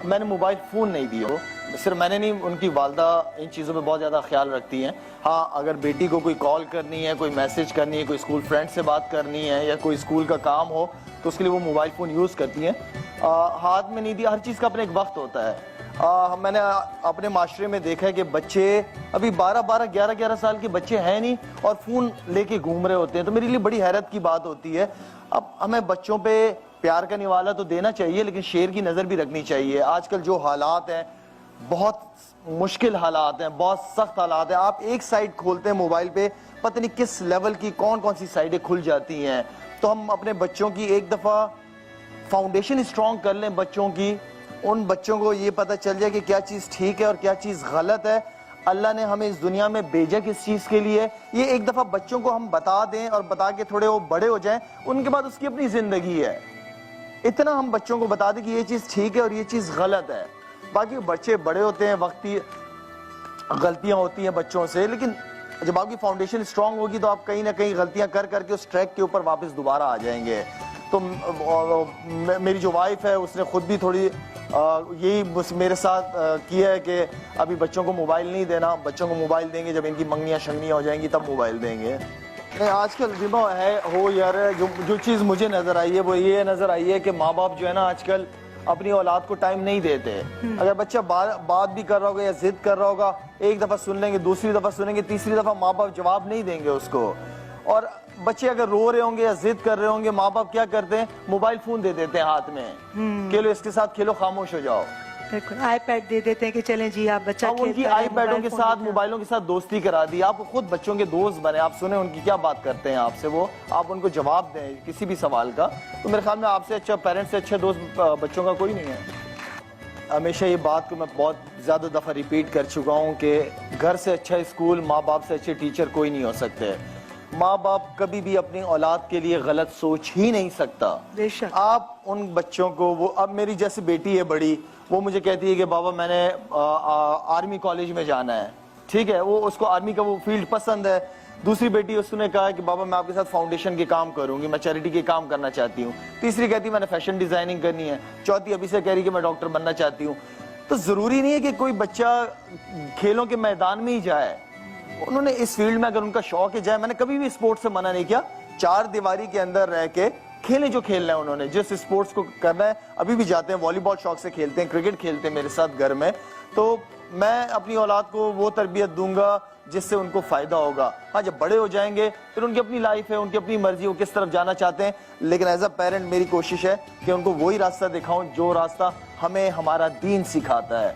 میں نے mobile phone نہیں دیا ہو، صرف میں نے نہیں، ان کی والدہ ان چیزوں پہ بہت زیادہ خیال رکھتی ہیں. ہاں اگر بیٹی کو کوئی کال کرنی ہے، کوئی میسج کرنی ہے، کوئی اسکول فرینڈ سے بات کرنی ہے یا کوئی اسکول کا کام ہو تو اس کے لیے وہ موبائل فون یوز کرتی ہیں. ہاتھ میں نہیں دیا. ہر چیز کا اپنا ایک وقت ہوتا ہے. میں نے اپنے معاشرے میں دیکھا ہے کہ بچے ابھی 11 سال کے بچے ہیں نہیں اور فون لے کے گھوم رہے ہوتے ہیں. تو میرے لیے بڑی حیرت کی بات ہوتی ہے. اب ہمیں بچوں پہ پیار کا نوالا تو دینا چاہیے لیکن شیر کی نظر بھی رکھنی چاہیے. آج کل جو حالات ہیں بہت مشکل حالات ہیں، بہت سخت حالات ہیں. آپ ایک سائٹ کھولتے ہیں موبائل پہ، پتہ نہیں کس لیول کی کون سی سائٹیں کھل جاتی ہیں. تو ہم اپنے بچوں کی ایک دفعہ فاؤنڈیشن اسٹرانگ کر لیں بچوں کی. ان بچوں کو یہ پتہ چل جائے کہ کیا چیز ٹھیک ہے اور کیا چیز غلط ہے. اللہ نے ہمیں اس دنیا میں بھیجا کس چیز کے لیے، یہ ایک دفعہ بچوں کو ہم بتا دیں اور بتا کے تھوڑے وہ بڑے ہو جائیں. ان کے بعد اس کی اپنی زندگی ہے. اتنا ہم بچوں کو بتا دیں کہ یہ چیز ٹھیک ہے اور یہ چیز غلط ہے. باقی بچے بڑے ہوتے ہیں، وقتی غلطیاں ہوتی ہیں بچوں سے، لیکن جب آپ کی فاؤنڈیشن اسٹرانگ ہوگی تو آپ کہیں نہ کہیں غلطیاں کر کے اس ٹریک کے اوپر واپس دوبارہ آ جائیں گے. تو میری جو وائف ہے اس نے خود بھی تھوڑی یہی میرے ساتھ کیا ہے کہ ابھی بچوں کو موبائل نہیں دینا. بچوں کو موبائل دیں گے جب ان کی منگنیاں شنگنیاں ہو جائیں گی تب موبائل دیں گے. آج کل جمع ہے ہو یار، جو چیز مجھے نظر آئی ہے وہ یہ نظر آئی ہے کہ ماں باپ جو ہے نا آج کل اپنی اولاد کو ٹائم نہیں دیتے. اگر بچہ بات بھی کر رہا ہوگا یا ضد کر رہا ہوگا، ایک دفعہ سن لیں گے، دوسری دفعہ سنیں گے، تیسری دفعہ ماں باپ جواب نہیں دیں گے اس کو. اور بچے اگر رو رہے ہوں گے یا ضد کر رہے ہوں گے، ماں باپ کیا کرتے ہیں؟ موبائل فون دے دیتے ہیں ہاتھ میں، کھیلو اس کے ساتھ، کھیلو، خاموش ہو جاؤ. آئی پیڈ دے دیتے ہیں کہ چلیں جی آپ بچہ ان کی آئی پیڈوں کے ساتھ، موبائلوں کے ساتھ دوستی کرا دی. آپ خود بچوں کے دوست بنے، آپ سنیں ان کی کیا بات کرتے ہیں آپ سے، وہ آپ ان کو جواب دیں کسی بھی سوال کا. تو میرے خیال میں آپ سے اچھا، پیرنٹس سے اچھا دوست بچوں کا کوئی نہیں ہے. ہمیشہ یہ بات کو میں بہت زیادہ دفعہ ریپیٹ کر چکا ہوں کہ گھر سے اچھا اسکول، ماں باپ سے اچھے ٹیچر کوئی نہیں ہو سکتے. ماں باپ کبھی بھی اپنی اولاد کے لیے غلط سوچ ہی نہیں سکتا. آپ ان بچوں کو، وہ اب میری جیسے بیٹی ہے بڑی، وہ مجھے کہتی ہے کہ بابا میں نے آرمی کالج میں جانا ہے. ٹھیک ہے، وہ اس کو آرمی کا وہ فیلڈ پسند ہے. دوسری بیٹی اس نے کہا کہ بابا میں آپ کے ساتھ فاؤنڈیشن کے کام کروں گی، میں چیریٹی کے کام کرنا چاہتی ہوں. تیسری کہتی میں نے فیشن ڈیزائننگ کرنی ہے. چوتھی ابھی سے کہہ رہی کہ میں ڈاکٹر بننا چاہتی ہوں. تو ضروری نہیں ہے کہ کوئی بچہ کھیلوں کے میدان میں ہی جائے. انہوں نے اس فیلڈ میں اگر ان کا شوق ہے جائے. میں نے کبھی بھی اسپورٹس سے منع نہیں کیا. چار دیواری کے اندر رہ کے کھیلیں جو کھیلنا ہے انہوں نے، جس اسپورٹس کو کرنا ہے. ابھی بھی جاتے ہیں، والی بال شوق سے کھیلتے ہیں، کرکٹ کھیلتے ہیں میرے ساتھ گھر میں. تو میں اپنی اولاد کو وہ تربیت دوں گا جس سے ان کو فائدہ ہوگا. ہاں جب بڑے ہو جائیں گے پھر ان کی اپنی لائف ہے، ان کی اپنی مرضی، وہ کس طرف جانا چاہتے ہیں. لیکن ایز اے پیرنٹ میری کوشش ہے کہ ان کو وہی راستہ دکھاؤں جو راستہ ہمیں ہمارا دین سکھاتا ہے.